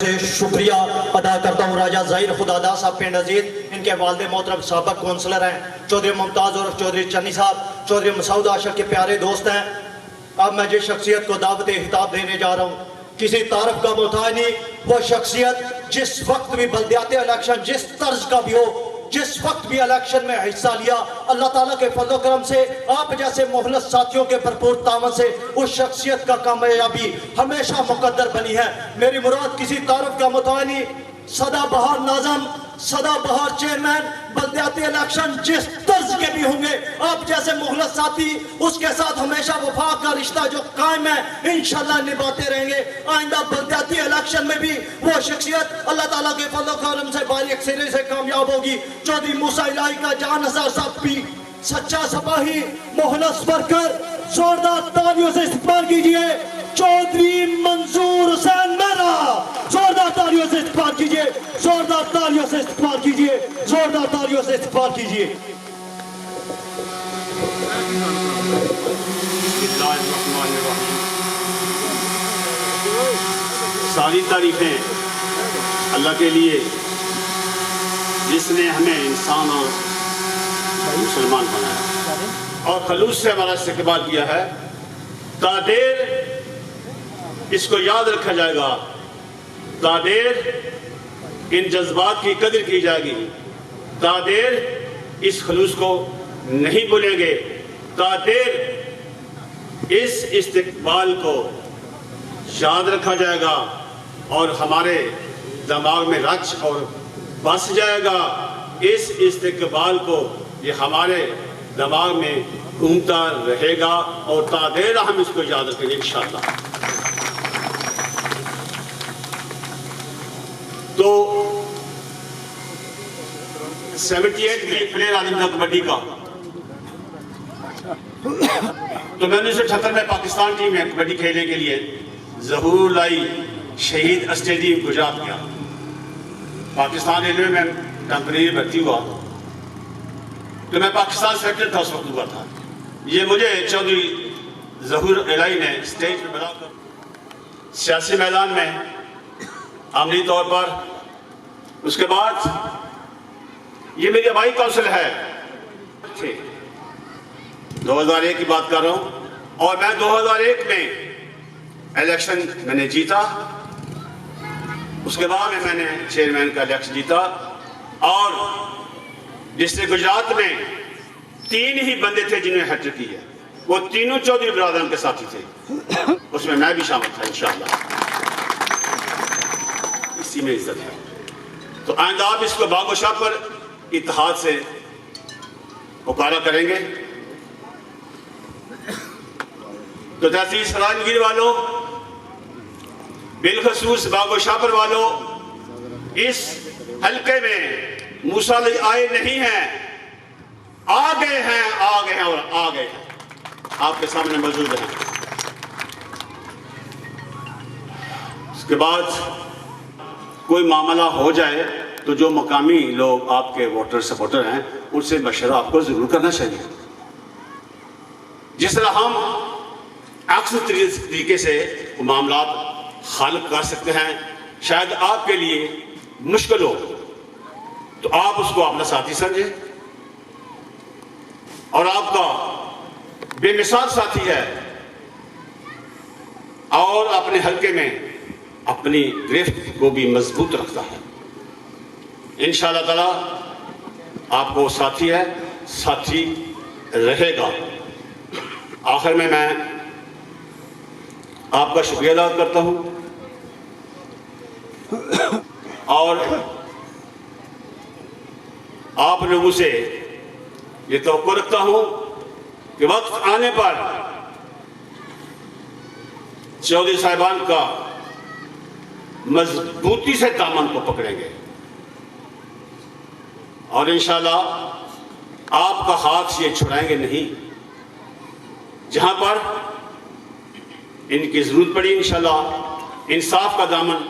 سے شکریہ ادا کرتا ہوں راجہ ظاہر خداداد صاحب پنڈ عزیز، ان کے والد محترم سابق کونسلر ہیں چودھری ممتاز عرف چودھری چنی صاحب، چودھری مسعود عاشق کے پیارے دوست ہیں۔ اب میں جس شخصیت کو دعوت خطاب دینے جا رہا ہوں، کسی تعارف کا محتاج نہیں، وہ شخصیت جس وقت بھی بلدیاتی الیکشن جس طرز کا بھی ہو، جس وقت بھی الیکشن میں حصہ لیا، اللہ تعالیٰ کے فضل و کرم سے، آپ جیسے مخلص ساتھیوں کے بھرپور تعاون سے اس شخصیت کا کامیابی ہمیشہ مقدر بنی ہے۔ میری مراد کسی تعارف کا محتاج نہیں، سدا بہار ناظم، سدا بہار چیئرمین، بلدیاتی الیکشن جس طرز کے بھی ہوں گے، آپ جیسے مخلص ساتھی اس کے ساتھ ہمیشہ وفا کا رشتہ جو قائم ہے انشاءاللہ نبھاتے رہیں گے۔ آئندہ بلدیاتی الیکشن میں بھی وہ شخصیت اللہ تعالیٰ کے فضل و کرم سے باریک سرے سے کامیاب ہوگی۔ چودھری موسیٰ الہی کا جان نثار صاحب بھی سچا سپاہی، مخلص ورکر، زوردار تالیوں سے استقبال کیجئے۔ چودھری منصور حسین میرا، زوردار تالیوں سے استقبال کیجئے، زوردار تالیوں سے استقبال کیجئے، زوردار تالیوں سے استقبال کیجئے۔ ساری تعریفیں اللہ کے لیے جس نے ہمیں انسان اور مسلمان بنایا اور خلوص سے ہمارا استقبال کیا ہے۔ تادیر اس کو یاد رکھا جائے گا، تادیر ان جذبات کی قدر کی جائے گی، تادیر اس خلوص کو نہیں بھولیں گے، تادیر اس استقبال کو یاد رکھا جائے گا اور ہمارے دماغ میں رچ اور بس جائے گا۔ اس استقبال کو یہ ہمارے دماغ میں گھومتا رہے گا اور تادیر ہم اس کو یاد رکھیں گے انشاءاللہ۔ تو 78 میں پلیئر عالم تھا کبڈی کا، تو میں نے 1978 میں پاکستان ٹیم میں کبڈی کھیلنے کے لیے ظہور لائی شہید اسٹیڈیم گجرات گیا۔ پاکستان ریلوے میں ٹیمپریری بھرتی ہوا تو میں پاکستان سیکٹر تھا، اس وقت ہوا تھا۔ یہ مجھے چودھری ظہور الہی نے اسٹیج پہ بلا کر سیاسی میدان میں عملی طور پر، اس کے بعد یہ میری آبائی کونسل ہے 2001 کی بات کر رہا ہوں، اور میں 2001 میں الیکشن میں نے جیتا، اس کے بعد میں نے چیئرمین کا الیکشن جیتا، اور ڈسٹرکٹ گجرات میں 3 ہی بندے تھے جنہوں نے ہیٹرک کی ہے، وہ تینوں چودھری برادران کے ساتھی تھے، اس میں بھی شامل تھا انشاءاللہ۔ اسی میں عزت ہے۔ تو آئندہ آپ اس کو باغ و شاہ پر اتحاد سے پکارا کریں گے۔ تو تحصیل سراج گیر والوں، بالخصوص باغ و شاپر والوں، اس حلقے میں موسیٰ علیہ آئے نہیں ہیں، آ گئے ہیں اور آ گئے ہیں، آپ کے سامنے موجود ہیں۔ اس کے بعد کوئی معاملہ ہو جائے تو جو مقامی لوگ آپ کے ووٹر سپورٹر ہیں ان سے مشورہ آپ کو ضرور کرنا چاہیے۔ جس طرح ہم اکثر طریقے سے معاملات حل کر سکتے ہیں، شاید آپ کے لیے مشکل ہو تو آپ اس کو اپنا ساتھی سمجھیں، اور آپ کا بے مثال ساتھی ہے، اور اپنے حلقے میں اپنی گرفت کو بھی مضبوط رکھتا ہے۔ انشاءاللہ تعالی آپ کو ساتھی ہے، ساتھی رہے گا۔ آخر میں آپ کا شکریہ ادا کرتا ہوں، اور آپ لوگوں سے یہ توقع رکھتا ہوں کہ وقت آنے پر چودھری صاحبان کا مضبوطی سے دامن کو پکڑیں گے، اور انشاءاللہ آپ کا ہاتھ یہ چھڑائیں گے نہیں۔ جہاں پر ان کی ضرورت پڑی انشاءاللہ انصاف کا دامن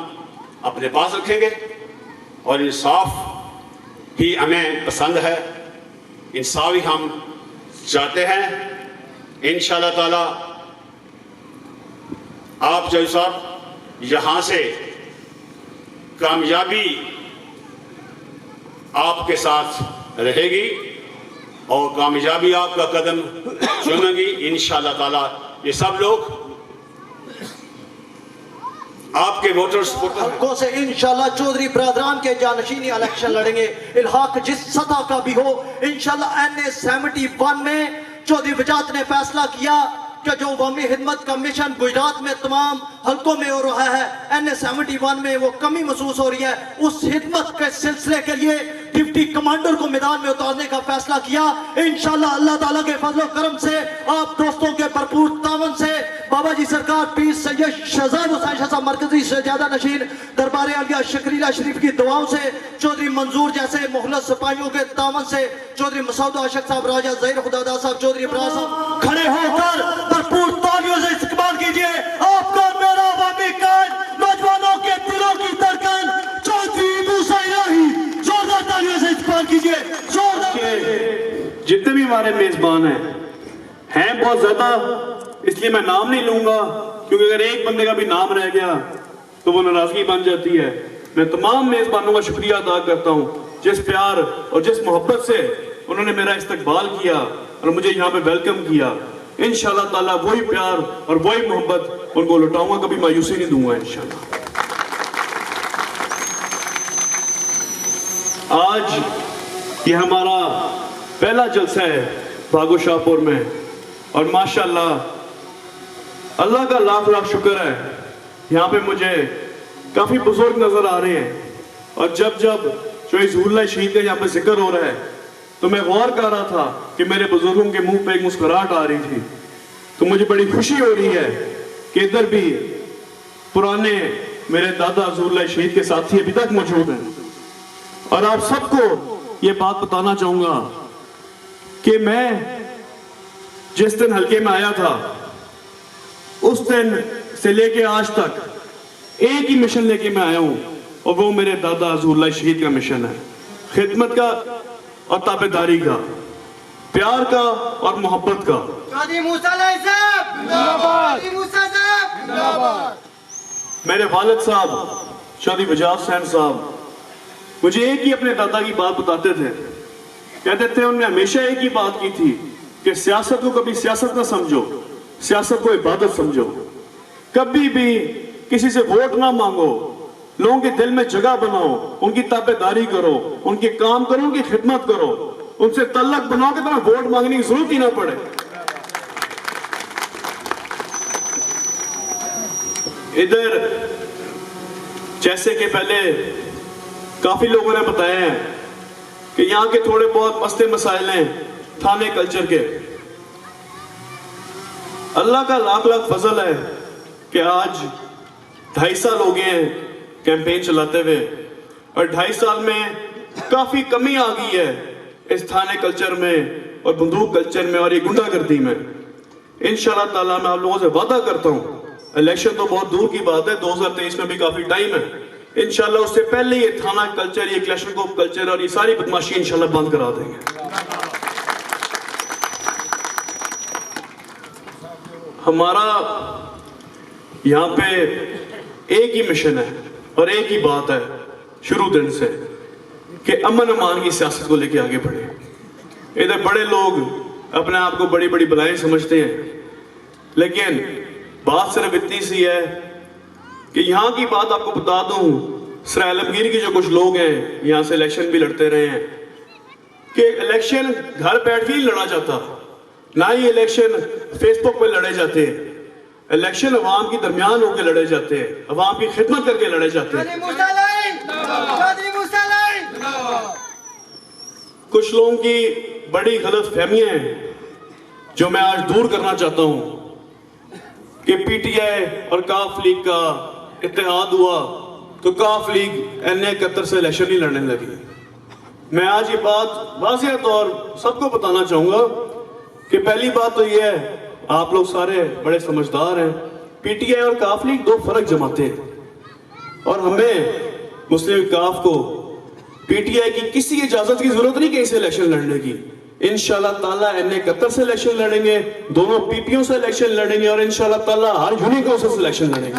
اپنے پاس رکھیں گے، اور انصاف ہی ہمیں پسند ہے، انصاف ہی ہم چاہتے ہیں۔ انشاءاللہ تعالی آپ چودھری صاحب یہاں سے कामयाबी आपके साथ रहेगी और कामयाबी आपका कदम चुमेंगी इंशाअल्लाह ताला। ये सब लोग आपके वोटर्स हल्कों से इंशाल्लाह चौधरी बरादरान के जानशीनी इलेक्शन लड़ेंगे। इल्हाक जिस सतह का भी हो, इंशाल्लाह NA 71 में चौधरी वजात ने फैसला किया कि जो अवामी खिदमत का मिशन गुजरात में तमाम हल्कों में हो रहा है, NA 71 में वो कमी महसूस हो रही है, उस खिदमत के सिलसिले के लिए डिप्टी कमांडर को मैदान में उतारने का फैसला किया। इंशाल्लाह अल्लाह ताला के फजल करम से, आप दोस्तों के भरपूर तावन से, बाबा जी सरकार पीर सैयद शहजाद हुसैन शाह साहब मरकजी शहजादा नशीन दरबार आलिया शकरीला शरीफ की दुआओं से, चौधरी मंजूर जैसे मुखलस सिपाहियों के तावन से, चौधरी मसूद आशिक साहब, राजा ज़हीर खुदादा साहब, चौधरी इब्राहिम साहब खड़े होकर भरपूर तालियों से इस्तकबाल कीजिए आपका मेरा अवामी कायद, नौजवानों के दिलों की धड़कन चौधरी मूसा इलाही। जोरदार तालियों से इस्तकबाल कीजिए, जोरदार। जितने भी हमारे मेजबान हैं बहुत ज्यादा, इसलिए मैं नाम नहीं लूंगा, क्योंकि अगर एक बंदे का भी नाम रह गया तो वो नाराजगी बन जाती है। मैं तमाम मेजबानों का शुक्रिया अदा करता हूँ जिस प्यार और जिस मोहब्बत से उन्होंने मेरा इस्तकबाल किया और मुझे यहाँ पे वेलकम किया। इंशाअल्लाह ताला वही प्यार और वही मोहब्बत उनको लौटाऊंगा, कभी मायूसी नहीं दूंगा इंशाअल्लाह। आज ये हमारा पहला जलसा है भागो शाहपुर में और माशाअल्लाह अल्लाह का लाख लाख शुक्र है, यहाँ पे मुझे काफी बुजुर्ग नजर आ रहे हैं। और जब जब ज़हुरुल्लाह शहीद का यहाँ पे जिक्र हो रहा है तो मैं गौर कर रहा था कि मेरे बुजुर्गों के मुंह पे एक मुस्कुराहट आ रही थी, तो मुझे बड़ी खुशी हो रही है कि इधर भी पुराने मेरे दादा ज़हुरुल्लाह शहीद के साथी अभी तक मौजूद हैं। और आप सबको ये बात बताना चाहूंगा कि मैं जिस दिन हल्के में आया था उस दिन से लेके आज तक एक ही मिशन लेके मैं आया हूं, और वो मेरे दादा ज़हुरुल्लाह शहीद का मिशन है, खिदमत का और ताबेदारी का, प्यार का और मोहब्बत का। चौधरी मूसा साहब जिंदाबाद, चौधरी मूसा साहब जिंदाबाद। मेरे वालिद साहब चौधरी वजात हुसैन साहब मुझे एक ही अपने दादा की बात बताते थे, कहते थे उन्होंने हमेशा एक ही बात की थी कि सियासत को कभी सियासत ना समझो, सियासत को इबादत समझो। कभी भी किसी से वोट ना मांगो, लोगों के दिल में जगह बनाओ, उनकी ताबेदारी करो, उनके काम करो, उनकी खिदमत करो, उनसे तल्लक बनाओ कि तुम्हें वोट मांगने की जरूरत ही ना पड़े। इधर जैसे कि पहले काफी लोगों ने बताया है कि यहाँ के थोड़े बहुत मसले मसाइल हैं थाने कल्चर के। अल्लाह का लाख लाख फजल है कि आज 2.5 साल हो गए हैं कैंपेन चलाते हुए, और 2.5 साल में काफी कमी आ गई है इस थाने कल्चर में और बंदूक कल्चर में और ये गुंडागर्दी में। इंशाअल्लाह ताला मैं आप लोगों से वादा करता हूँ, इलेक्शन तो बहुत दूर की बात है, 2023 में भी काफी टाइम है, इंशाअल्लाह उससे पहले ये थाना कल्चर, ये क्लैशनकोफ कल्चर और ये सारी बदमाशी इंशाअल्लाह बंद करा देंगे। हमारा यहाँ पे एक ही मिशन है और एक ही बात है शुरू दिन से कि अमन अमान की सियासत को लेके आगे बढ़े। इधर बड़े लोग अपने आप को बड़ी बड़ी बलाएं समझते हैं, लेकिन बात सिर्फ इतनी सी है कि यहाँ की बात आपको बता दूं, सर आलमगीर के जो कुछ लोग हैं यहाँ से इलेक्शन भी लड़ते रहे हैं कि इलेक्शन घर बैठ के ही लड़ा जाता, ना ही इलेक्शन फेसबुक पे लड़े जाते हैं। इलेक्शन अवाम के दरमियान होकर लड़े जाते हैं, अवाम की खिदमत करके लड़े जाते हैं। कुछ लोगों की बड़ी गलत फहमियां हैं जो मैं आज दूर करना चाहता हूं कि पीटीआई और काफ लीग का इत्तेहाद हुआ तो काफ लीग NA 71 से इलेक्शन ही लड़ने लगी। मैं आज ये बात वाज़ेह तौर सबको बताना चाहूंगा कि पहली बात तो ये है, आप लोग सारे बड़े समझदार हैं, पीटीआई और काफ लीग दो फर्क जमाते हैं और हमें मुस्लिम काफ को पीटीआई की किसी इजाजत की जरूरत नहीं कि इसे इलेक्शन लड़ने की। इंशाअल्लाह ताला NA 71 से इलेक्शन लड़ेंगे, दोनों पीपीओ से इलेक्शन लड़ेंगे और इंशाअल्लाह ताला हर यूनियन काउंसिल से इलेक्शन लड़ेंगे।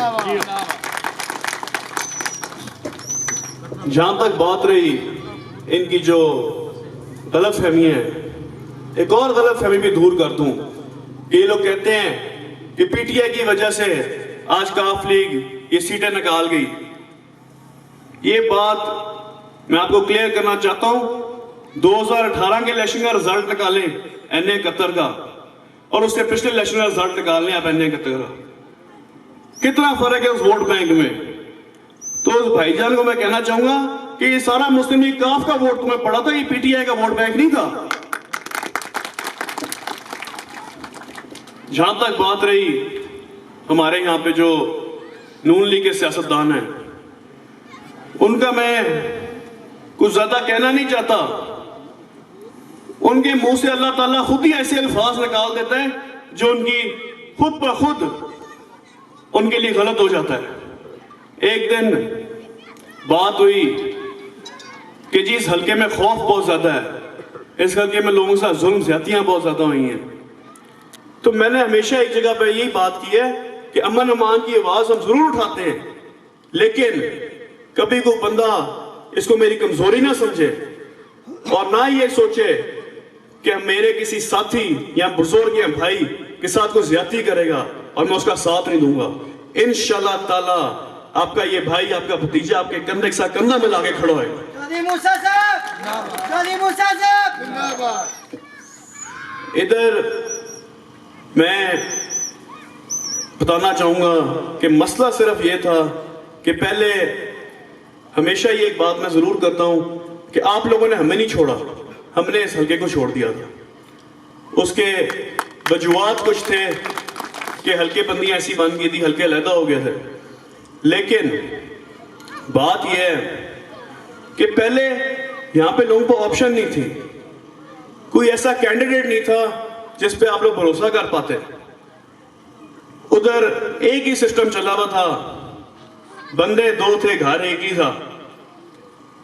جہاں تک بات رہی ان کی جو غلط فہمی ہے، ایک اور غلط فہمی بھی دور کر دوں کہ یہ لوگ کہتے ہیں کہ پی ٹی آئی کی وجہ سے آج کاف لیگ یہ سیٹیں نکال گئی. یہ بات میں آپ کو کلیئر کرنا چاہتا ہوں. 2018 کے الیکشن کا رزلٹ نکالیں این اے قطر کا، اور اس سے پچھلے الیکشن کا رزلٹ نکالیں آپ این اے قطر کا، کتنا فرق ہے اس ووٹ بینک میں. تو اس بھائی جان کو میں کہنا چاہوں گا کہ یہ سارا مسلم لیگ کاف کا ووٹ تمہیں پڑا تھا، یہ پی ٹی آئی کا ووٹ بینک نہیں تھا. جہاں تک بات رہی ہمارے یہاں پہ جو نون لیگ کے سیاستدان ہیں، ان کا میں کچھ زیادہ کہنا نہیں چاہتا. ان کے منہ سے اللہ تعالیٰ خود ہی ایسے الفاظ نکال دیتا ہے جو ان کی خود بخود ان کے لیے غلط ہو جاتا ہے. ایک دن بات ہوئی کہ جی اس حلقے میں خوف بہت زیادہ ہے، اس حلقے میں لوگوں کے ساتھ ظلم زیادتیاں بہت زیادہ ہوئی ہیں. تو میں نے ہمیشہ ایک جگہ پہ یہی بات کی ہے کہ امن امان کی آواز ہم ضرور اٹھاتے ہیں، لیکن کبھی کوئی بندہ اس کو میری کمزوری نہ سمجھے اور نہ یہ سوچے کہ میرے کسی ساتھی یا بزرگ یا بھائی کے ساتھ کوئی زیادتی کرے گا اور میں اس کا ساتھ نہیں دوں گا. انشاءاللہ تعالی آپ کا یہ بھائی، آپ کا بھتیجا آپ کے کندھے کے ساتھ کندھا ملا کے کھڑا ہے. چودھری موسیٰ صاحب، چودھری موسیٰ صاحب. ادھر میں بتانا چاہوں گا کہ مسئلہ صرف یہ تھا کہ پہلے ہمیشہ یہ ایک بات میں ضرور کرتا ہوں کہ آپ لوگوں نے ہمیں نہیں چھوڑا، ہم نے اس حلقے کو چھوڑ دیا تھا. اس کے وجوہات کچھ تھے کہ حلقے بندیاں ایسی بن گئی تھی، حلقے علیحدہ ہو گئے تھے. لیکن بات یہ ہے کہ پہلے یہاں پہ لوگوں کو آپشن نہیں تھی، کوئی ایسا کینڈیڈیٹ نہیں تھا جس پہ آپ لوگ بھروسہ کر پاتے. ادھر ایک ہی سسٹم چلا ہوا تھا، بندے دو تھے، گھر ایک ہی تھا.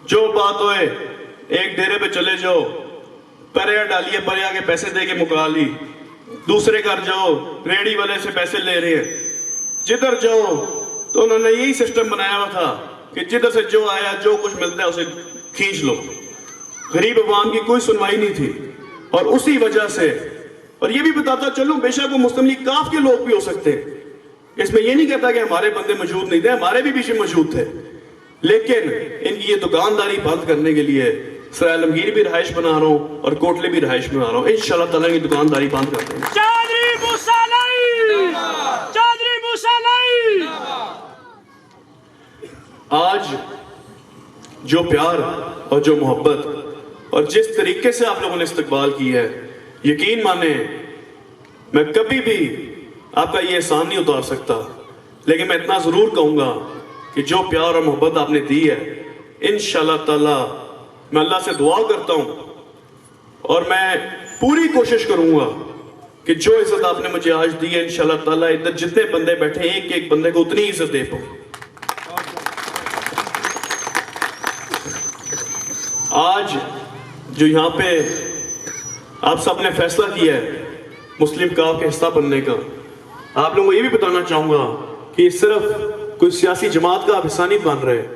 جو بات ہوئے ایک ڈیرے پہ چلے جاؤ، پریا ڈالیے، پریا کے پیسے دے کے مکا لی. دوسرے گھر جاؤ، ریڑی والے سے پیسے لے رہے ہیں. جدھر جاؤ تو انہوں نے یہی سسٹم بنایا ہوا تھا کہ جدھر سے جو آیا جو کچھ ملتا ہے اسے کھینچ لو. غریب عوام کی کوئی سنوائی نہیں تھی. اور اسی وجہ سے، اور یہ بھی بتاتا چلوں، بے شک وہ مسلم لیگ کاف کے لوگ بھی ہو سکتے ہیں، اس میں یہ نہیں کہتا کہ ہمارے بندے موجود نہیں تھے، ہمارے بھی پیچھے موجود تھے. لیکن ان کی یہ دکانداری بند کرنے کے لیے سرائے عالمگیر بھی رہائش بنا رہا ہوں اور کوٹلے بھی رہائش بنا رہا ہوں. انشاءاللہ تعالیٰ کی دکانداری بند کرتے ہیں. چودھری موسیٰ علی، چودھری موسیٰ علی. آج جو پیار اور جو محبت اور جس طریقے سے آپ لوگوں نے استقبال کی ہے، یقین مانیں میں کبھی بھی آپ کا یہ احسان نہیں اتار سکتا، لیکن میں اتنا ضرور کہوں گا کہ جو پیار اور محبت آپ نے دی ہے، انشاءاللہ تعالی میں اللہ سے دعا کرتا ہوں اور میں پوری کوشش کروں گا کہ جو عزت آپ نے مجھے آج دی ہے، انشاءاللہ تعالی ادھر جتنے بندے بیٹھے ہیں ایک ایک بندے کو اتنی عزت دے پاؤں. آج جو یہاں پہ آپ سب نے فیصلہ کیا ہے مسلم کاف کے حصہ بننے کا، آپ لوگوں کو یہ بھی بتانا چاہوں گا کہ یہ صرف کوئی سیاسی جماعت کا آپ حصہ نہیں بن رہے،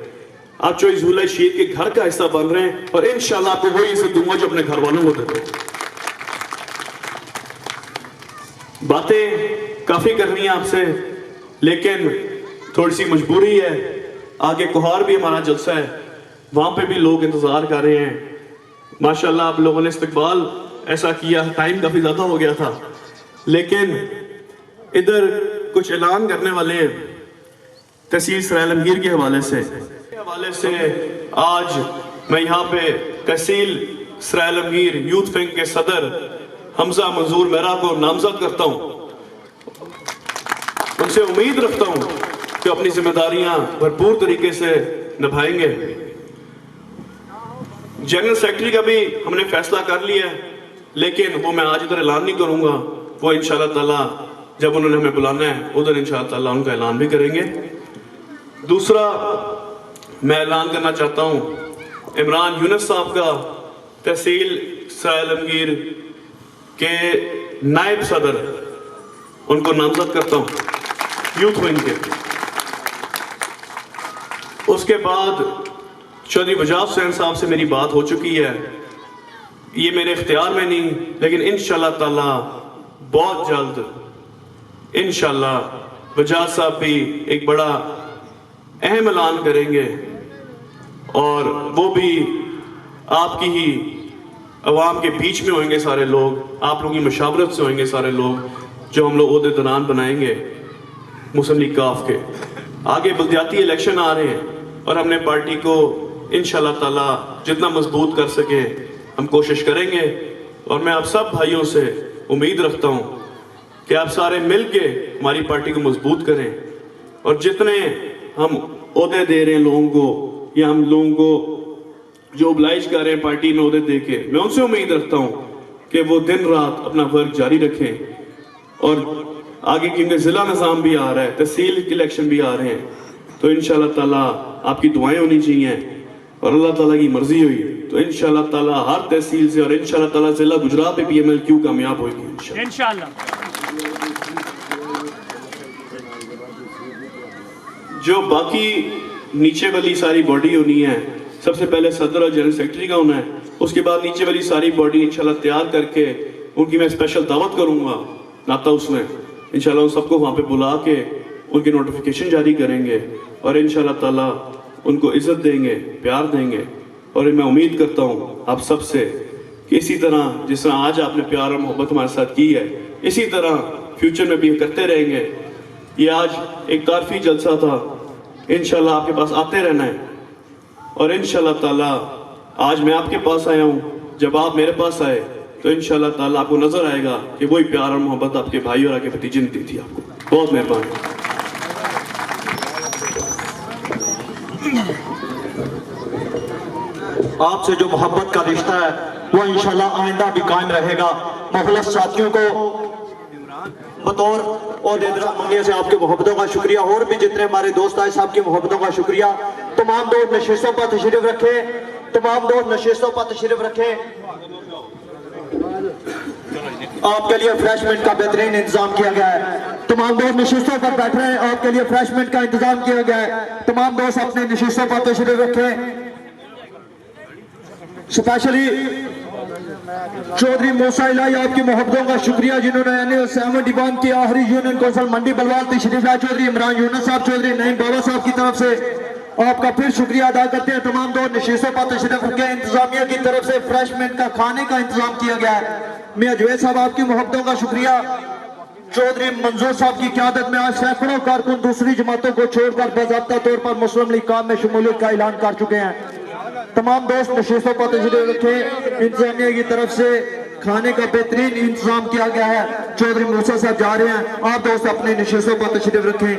آپ چوئی ظہور شہید کے گھر کا حصہ بن رہے ہیں، اور انشاءاللہ آپ کو وہی عزت دوں گا جو اپنے گھر والوں کو دیتے. باتیں کافی کرنی ہیں آپ سے، لیکن تھوڑی سی مجبوری ہے. آگے کوہار بھی ہمارا جلسہ ہے، وہاں پہ بھی لوگ انتظار کر رہے ہیں. ماشاءاللہ آپ لوگوں نے استقبال ایسا کیا، ٹائم کافی زیادہ ہو گیا تھا، لیکن ادھر کچھ اعلان کرنے والے ہیں تحصیل سرائے عالمگیر کے حوالے سے. آج میں یہاں پہ تحصیل سرائے عالمگیر یوتھ ونگ کے صدر حمزہ منظور میرا کو نامزد کرتا ہوں. ان سے امید رکھتا ہوں کہ اپنی ذمہ داریاں بھرپور طریقے سے نبھائیں گے. جنرل سیکرٹری کا بھی ہم نے فیصلہ کر لیا ہے، لیکن وہ میں آج ادھر اعلان نہیں کروں گا، وہ انشاءاللہ تعالیٰ جب انہوں نے ہمیں بلانا ہے ادھر انشاءاللہ تعالیٰ ان کا اعلان بھی کریں گے. دوسرا میں اعلان کرنا چاہتا ہوں عمران یونس صاحب کا تحصیل سرائے عالمگیر کے نائب صدر، ان کو نامزد کرتا ہوں یوتھ ونگ کے. اس کے بعد चौधरी बजाज हुसैन साहब से मेरी बात हो चुकी है, ये मेरे इख्तियार में नहीं, लेकिन इंशाल्लाह ताला बहुत जल्द इंशाल्लाह बजाज साहब भी एक बड़ा अहम ऐलान करेंगे और वो भी आपकी ही अवाम के बीच में होंगे सारे लोग, आप लोगों की मशावरत से होंगे सारे लोग, जो हम लोग ओहदेदारान बनाएंगे मुस्लिम लीग काफ के। आगे बलदियाती इलेक्शन आ रहे हैं और हमने पार्टी को इंशाल्लाह ताला जितना मजबूत कर सके हम कोशिश करेंगे। और मैं आप सब भाइयों से उम्मीद रखता हूँ कि आप सारे मिल के हमारी पार्टी को मजबूत करें और जितने हम ओहदे दे रहे हैं लोगों को या हम लोगों को जो oblige कर रहे हैं पार्टी में ओहदे दे के, मैं उनसे उम्मीद रखता हूँ कि वो दिन रात अपना वर्क जारी रखें। और आगे क्योंकि ज़िला निज़ाम भी आ रहा है, तहसील इलेक्शन भी आ रहे हैं, तो इंशाल्लाह ताला आपकी दुआएं होनी चाहिए और अल्लाह ताला की मर्जी हुई तो इंशाल्लाह ताला हर तहसील से और इंशाल्लाह ताला ज़िला गुजरात में PMLQ कामयाब होगी इंशाल्लाह। जो बाकी नीचे वाली सारी बॉडी होनी है, सबसे पहले सदर और जनरल सेक्रेटरी का होना है, उसके बाद नीचे वाली सारी बॉडी इंशाल्लाह तैयार करके उनकी मैं स्पेशल दावत करूंगा नाता उसमें, इंशाल्लाह उन सबको वहाँ पे बुला के उनकी नोटिफिकेशन जारी करेंगे और इंशाल्लाह ताला उनको इज्जत देंगे, प्यार देंगे। और मैं उम्मीद करता हूँ आप सब से कि इसी तरह जिस तरह आज आपने प्यार और मोहब्बत हमारे साथ की है, इसी तरह फ्यूचर में भी करते रहेंगे। ये आज एक तारफी जलसा था, इंशाल्लाह आपके पास आते रहना है और इंशाल्लाह ताला आज मैं आपके पास आया हूँ, जब आप मेरे पास आए तो इंशाल्लाह ताला आपको नजर आएगा कि वही प्यार और मोहब्बत आपके भाई और आपके भतीजे ने दी थी आपको। बहुत मेहरबानी। आपसे जो मोहब्बत का रिश्ता है वो इंशाल्लाह आइंदा भी कायम रहेगा। मुखलिस साथियों को बतौर और मंगे से आपकी मोहब्बतों का शुक्रिया, और भी जितने हमारे दोस्त आए सबकी मोहब्बतों का शुक्रिया। तमाम दोस्त नशिस्तों पर तशरीफ रखे, तमाम दोस्त नशिस्तों पर तशरीफ रखे। आपके लिए फ्रेशमेंट का बेहतरीन इंतजाम किया गया है। तमाम दोस्त नशिस्तों पर बैठ रहे हैं, आपके लिए फ्रेशमेंट का इंतजाम किया गया है। तमाम दोस्त अपने नशिस्तों पर तशरीफ रखे। स्पेशली चौधरी मूसा इलाही आपकी मोहब्बतों का शुक्रिया, जिन्होंने 71 की आखिरी यूनियन कौंसिल मंडी बलवाल तशरीफ लाए। चौधरी इमरान यूनुस साहब, चौधरी नईम बाबा साहब की तरफ से आपका फिर शुक्रिया अदा करते हैं। तमाम दो नशीसों पर तशरीफ रखे। इंतजामिया की तरफ से फ्रेशमेंट का खाने का इंतजाम किया गया है। मियां जुवैद साहब आपकी मोहब्बतों का शुक्रिया। चौधरी मंजूर साहब की क़यादत में आज सैकड़ों कारकुन दूसरी जमातों को छोड़कर बाज़ाब्ता तौर पर मुस्लिम लीग काम में शमूलियत का ऐलान कर चुके हैं। तमाम दोस्त नशीसों पर तशरीफ रखे। इंतजामिया की तरफ से खाने का बेहतरीन इंतजाम किया गया है। चौधरी मूसा साहब जा रहे हैं, आप दोस्त अपने नशीसों पर तशरीफ रखें।